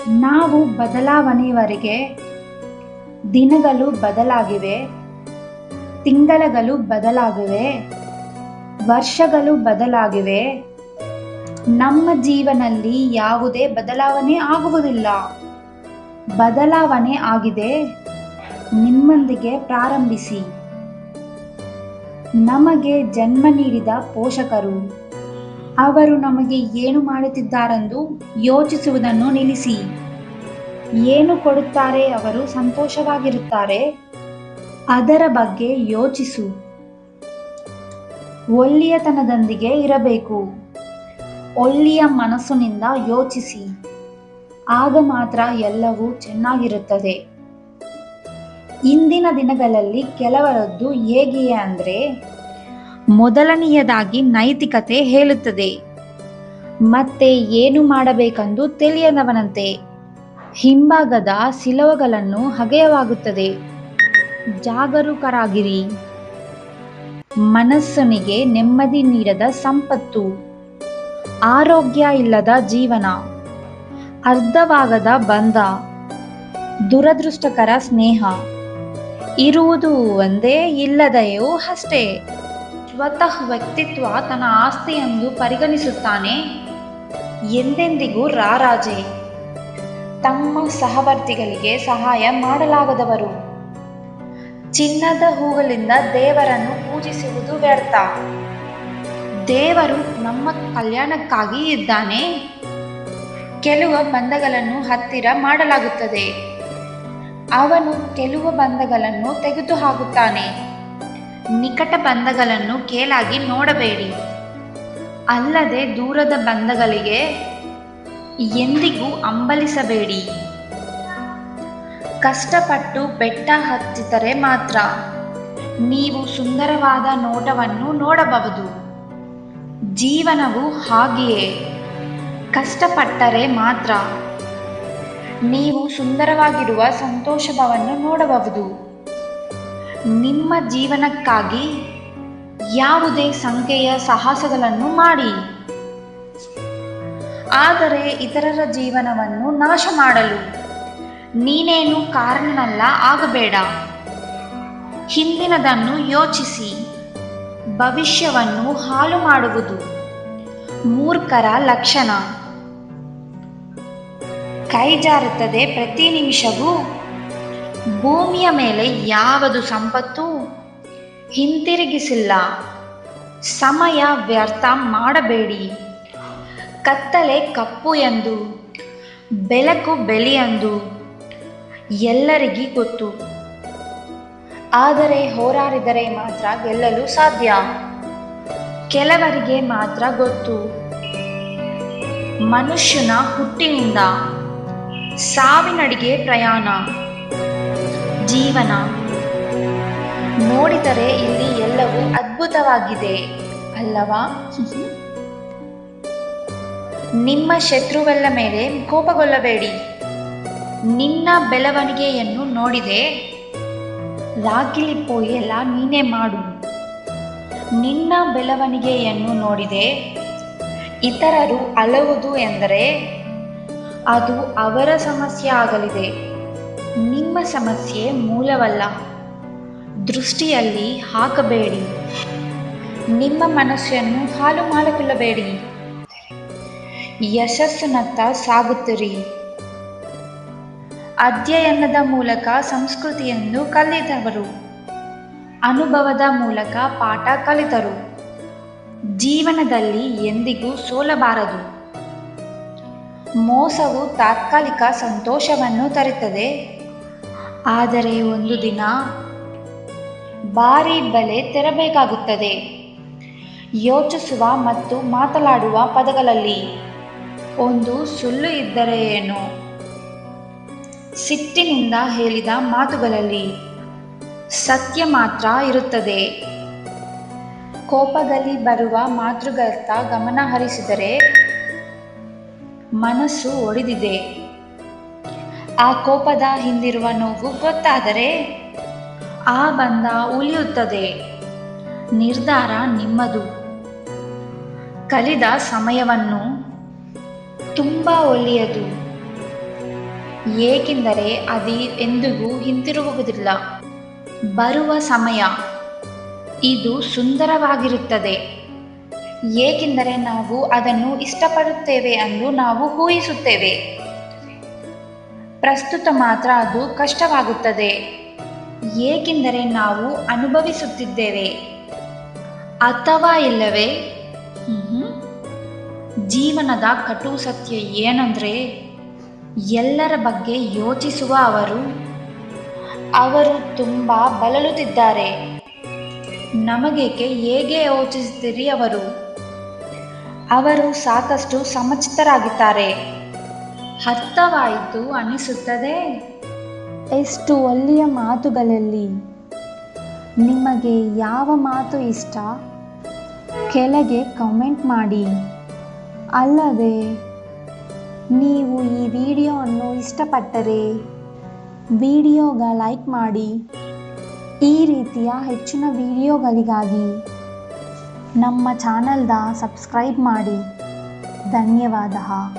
ನಾವು ಬದಲಾವಣೆಯವರೆಗೆ ದಿನಗಳು ಬದಲಾಗಿವೆ, ತಿಂಗಳುಗಳು ಬದಲಾಗಿವೆ, ವರ್ಷಗಳು ಬದಲಾಗಿವೆ. ನಮ್ಮ ಜೀವನದಲ್ಲಿ ಯಾವುದೇ ಬದಲಾವಣೆ ಆಗುವುದಿಲ್ಲ. ಬದಲಾವಣೆ ಆಗಿದೆ, ನಿಮ್ಮೊಂದಿಗೆ ಪ್ರಾರಂಭಿಸಿ. ನಮಗೆ ಜನ್ಮ ನೀಡಿದ ಪೋಷಕರು, ಅವರು ನಮಗೆ ಏನು ಮಾಡುತ್ತಿದ್ದಾರೆಂದು ಯೋಚಿಸುವುದನ್ನು ನಿಲ್ಲಿಸಿ. ಏನು ಕೊಡುತ್ತಾರೆ, ಅವರು ಸಂತೋಷವಾಗಿರುತ್ತಾರೆ, ಅದರ ಬಗ್ಗೆ ಯೋಚಿಸು. ಒಳ್ಳೆಯತನದೊಂದಿಗೆ ಇರಬೇಕು. ಒಳ್ಳೆಯ ಮನಸ್ಸಿನಿಂದ ಯೋಚಿಸಿ, ಆಗ ಮಾತ್ರ ಎಲ್ಲವೂ ಚೆನ್ನಾಗಿರುತ್ತದೆ. ಇಂದಿನ ದಿನಗಳಲ್ಲಿ ಕೆಲವರದ್ದು ಹೇಗೆ ಅಂದರೆ, ಮೊದಲನೆಯದಾಗಿ ನೈತಿಕತೆ ಹೇಳುತ್ತದೆ, ಮತ್ತೆ ಏನು ಮಾಡಬೇಕೆಂದು ತಿಳಿಯದವನಂತೆ ಹಿಂಭಾಗದ ಸಿಲುಬೆಗಳನ್ನು ಅಗೆಯಲಾಗುತ್ತದೆ. ಜಾಗರೂಕರಾಗಿರಿ. ಮನಸ್ಸಿಗೆ ನೆಮ್ಮದಿ ನೀಡದ ಸಂಪತ್ತು, ಆರೋಗ್ಯ ಇಲ್ಲದ ಜೀವನ, ಅರ್ಥವಾಗದ ಬಂಧ, ದುರದೃಷ್ಟಕರ ಸ್ನೇಹ, ಇರುವುದು ಒಂದೇ, ಇಲ್ಲದೆಯೂ ಅಷ್ಟೇ. ಸ್ವತಃ ವ್ಯಕ್ತಿತ್ವ ತನ್ನ ಆಸ್ತಿ ಎಂದು ಪರಿಗಣಿಸುತ್ತಾನೆ, ಎಂದೆಂದಿಗೂ ರಾರಾಜೆ. ತಮ್ಮ ಸಹವರ್ತಿಗಳಿಗೆ ಸಹಾಯ ಮಾಡಲಾಗದವರು. ಚಿನ್ನದ ಹೂಗಳಿಂದ ದೇವರನ್ನು ಪೂಜಿಸುವುದು ವ್ಯರ್ಥ. ದೇವರು ನಮ್ಮ ಕಲ್ಯಾಣಕ್ಕಾಗಿ ಇದ್ದಾನೆ. ಕೆಲವು ಬಂಧಗಳನ್ನು ಹತ್ತಿರ ಮಾಡಲಾಗುತ್ತದೆ, ಅವನು ಕೆಲವು ಬಂಧಗಳನ್ನು ತೆಗೆದುಹಾಕುತ್ತಾನೆ. ನಿಕಟ ಬಂಧಗಳನ್ನು ಕೇಳಾಗಿ ನೋಡಬೇಡಿ, ಅಲ್ಲದೆ ದೂರದ ಬಂಧಗಳಿಗೆ ಎಂದಿಗೂ ಹಂಬಲಿಸಬೇಡಿ. ಕಷ್ಟಪಟ್ಟು ಬೆಟ್ಟ ಹತ್ತಿದರೆ ಮಾತ್ರ ನೀವು ಸುಂದರವಾದ ನೋಟವನ್ನು ನೋಡಬಹುದು. ಜೀವನವು ಹಾಗೆಯೇ, ಕಷ್ಟಪಟ್ಟರೆ ಮಾತ್ರ ನೀವು ಸುಂದರವಾಗಿರುವ ಸಂತೋಷವನ್ನು ನೋಡಬಹುದು. ನಿಮ್ಮ ಜೀವನಕ್ಕಾಗಿ ಯಾವುದೇ ಸಂಖ್ಯೆಯ ಸಾಹಸಗಳನ್ನು ಮಾಡಿ, ಆದರೆ ಇತರರ ಜೀವನವನ್ನು ನಾಶ ಮಾಡಲು ನೀನೇನು ಕಾರಣನಲ್ಲ ಆಗಬೇಡ. ಹಿಂದಿನದನ್ನು ಯೋಚಿಸಿ, ಭವಿಷ್ಯವನ್ನು ಹಾಳು ಮಾಡುವುದು ಮೂರ್ಖರ ಲಕ್ಷಣ. ಕೈ ಜಾರುತ್ತದೆ ಪ್ರತಿ ನಿಮಿಷವೂ. ಭೂಮಿಯ ಮೇಲೆ ಯಾವುದು ಸಂಪತ್ತು ಹಿಂತಿರುಗಿಸಿಲ್ಲ. ಸಮಯ ವ್ಯರ್ಥ ಮಾಡಬೇಡಿ. ಕತ್ತಲೆ ಕಪ್ಪು ಎಂದು, ಬೆಳಕು ಬೆಲೆಯೆಂದು ಎಲ್ಲರಿಗೂ ಗೊತ್ತು, ಆದರೆ ಹೋರಾಡಿದರೆ ಮಾತ್ರ ಗೆಲ್ಲಲು ಸಾಧ್ಯ. ಕೆಲವರಿಗೆ ಮಾತ್ರ ಗೊತ್ತು. ಮನುಷ್ಯನ ಹುಟ್ಟಿನಿಂದ ಸಾವಿನಡೆಗೆ ಪ್ರಯಾಣ. ಜೀವನ ನೋಡಿದರೆ ಇಲ್ಲಿ ಎಲ್ಲವೂ ಅದ್ಭುತವಾಗಿದೆ ಅಲ್ಲವಾ? ನಿಮ್ಮ ಶತ್ರುವೆಲ್ಲ ಮೇಲೆ ಕೋಪಗೊಳ್ಳಬೇಡಿ. ನಿನ್ನ ಬೆಳವಣಿಗೆಯನ್ನು ನೋಡಿದೆ, ರಾಗಿಲಿಪೋಯೆಲ್ಲ ನೀನೇ ಮಾಡು. ನಿನ್ನ ಬೆಳವಣಿಗೆಯನ್ನು ನೋಡಿದೆ, ಇತರರು ಅಳುವುದು ಎಂದರೆ ಅದು ಅವರ ಸಮಸ್ಯೆ ಆಗಲಿದೆ, ನಿಮ್ಮ ಸಮಸ್ಯೆ ಮೂಲವಲ್ಲ. ದೃಷ್ಟಿಯಲ್ಲಿ ಹಾಕಬೇಡಿ. ನಿಮ್ಮ ಮನಸ್ಸನ್ನು ಹಾಳು ಮಾಡಿಕೊಳ್ಳಬೇಡಿ. ಯಶಸ್ಸಿನತ್ತ ಸಾಗುತ್ತಿರಿ. ಅಧ್ಯಯನದ ಮೂಲಕ ಸಂಸ್ಕೃತಿಯನ್ನು ಕಲಿತವರು, ಅನುಭವದ ಮೂಲಕ ಪಾಠ ಕಲಿತರು. ಜೀವನದಲ್ಲಿ ಎಂದಿಗೂ ಸೋಲಬಾರದು. ಮೋಸವು ತಾತ್ಕಾಲಿಕ ಸಂತೋಷವನ್ನು ತರುತ್ತದೆ, ಆದರೆ ಒಂದು ದಿನ ಭಾರೀ ಬೆಲೆ ತೆರಬೇಕಾಗುತ್ತದೆ. ಯೋಚಿಸುವ ಮತ್ತು ಮಾತನಾಡುವ ಪದಗಳಲ್ಲಿ ಒಂದು ಸುಳ್ಳು ಇದ್ದರೆ ಏನು? ಸಿಟ್ಟಿನಿಂದ ಹೇಳಿದ ಮಾತುಗಳಲ್ಲಿ ಸತ್ಯ ಮಾತ್ರ ಇರುತ್ತದೆ. ಕೋಪದಲ್ಲಿ ಬರುವ ಮಾತುಗಳತ್ತ ಗಮನ ಹರಿಸಿದರೆ ಮನಸ್ಸು ಒಡೆದಿದೆ. ಆ ಕೋಪದ ಹಿಂದಿರುವ ನೋವು ಗೊತ್ತಾದರೆ ಆ ಬಂಧ ಉಳಿಯುತ್ತದೆ. ನಿರ್ಧಾರ ನಿಮ್ಮದು. ಕಳೆದ ಸಮಯವನ್ನು ತುಂಬ ಒಳ್ಳೆಯದು. ಏಕೆಂದರೆ ಅದು ಎಂದಿಗೂ ಹಿಂತಿರುಗುವುದಿಲ್ಲ. ಬರುವ ಸಮಯ ಇದು ಸುಂದರವಾಗಿರುತ್ತದೆ, ಏಕೆಂದರೆ ನಾವು ಅದನ್ನು ಇಷ್ಟಪಡುತ್ತೇವೆ ಎಂದು ನಾವು ಊಹಿಸುತ್ತೇವೆ. ಪ್ರಸ್ತುತ ಮಾತ್ರ ಅದು ಕಷ್ಟವಾಗುತ್ತದೆ, ಏಕೆಂದರೆ ನಾವು ಅನುಭವಿಸುತ್ತಿದ್ದೇವೆ. ಅಥವಾ ಇಲ್ಲವೇ ಜೀವನದ ಕಟು ಸತ್ಯ ಏನಂದ್ರೆ, ಎಲ್ಲರ ಬಗ್ಗೆ ಯೋಚಿಸುವ ಅವರು ತುಂಬ ಬಳಲುತ್ತಿದ್ದಾರೆ. ನಮಗೇಕೆ ಹೇಗೆ ಯೋಚಿಸುತ್ತೀರಿ? ಅವರು ಸಾಕಷ್ಟು ಸಮಚಿತ್ತರಾಗಿದ್ದಾರೆ. ಅರ್ಥವಾಯಿತು ಅನಿಸುತ್ತದೆ. ಎಷ್ಟು ಒಳ್ಳೆಯ ಮಾತುಗಳಲ್ಲಿ ನಿಮಗೆ ಯಾವ ಮಾತು ಇಷ್ಟ ಕೆಳಗೆ ಕಮೆಂಟ್ ಮಾಡಿ. ಅಲ್ಲದೆ ನೀವು ಈ ವಿಡಿಯೋವನ್ನು ಇಷ್ಟಪಟ್ಟರೆ ವಿಡಿಯೋಗೆ ಲೈಕ್ ಮಾಡಿ. ಈ ರೀತಿಯ ಹೆಚ್ಚಿನ ವಿಡಿಯೋಗಳಿಗಾಗಿ ನಮ್ಮ ಚಾನಲ್ನ ಸಬ್ಸ್ಕ್ರೈಬ್ ಮಾಡಿ. ಧನ್ಯವಾದ.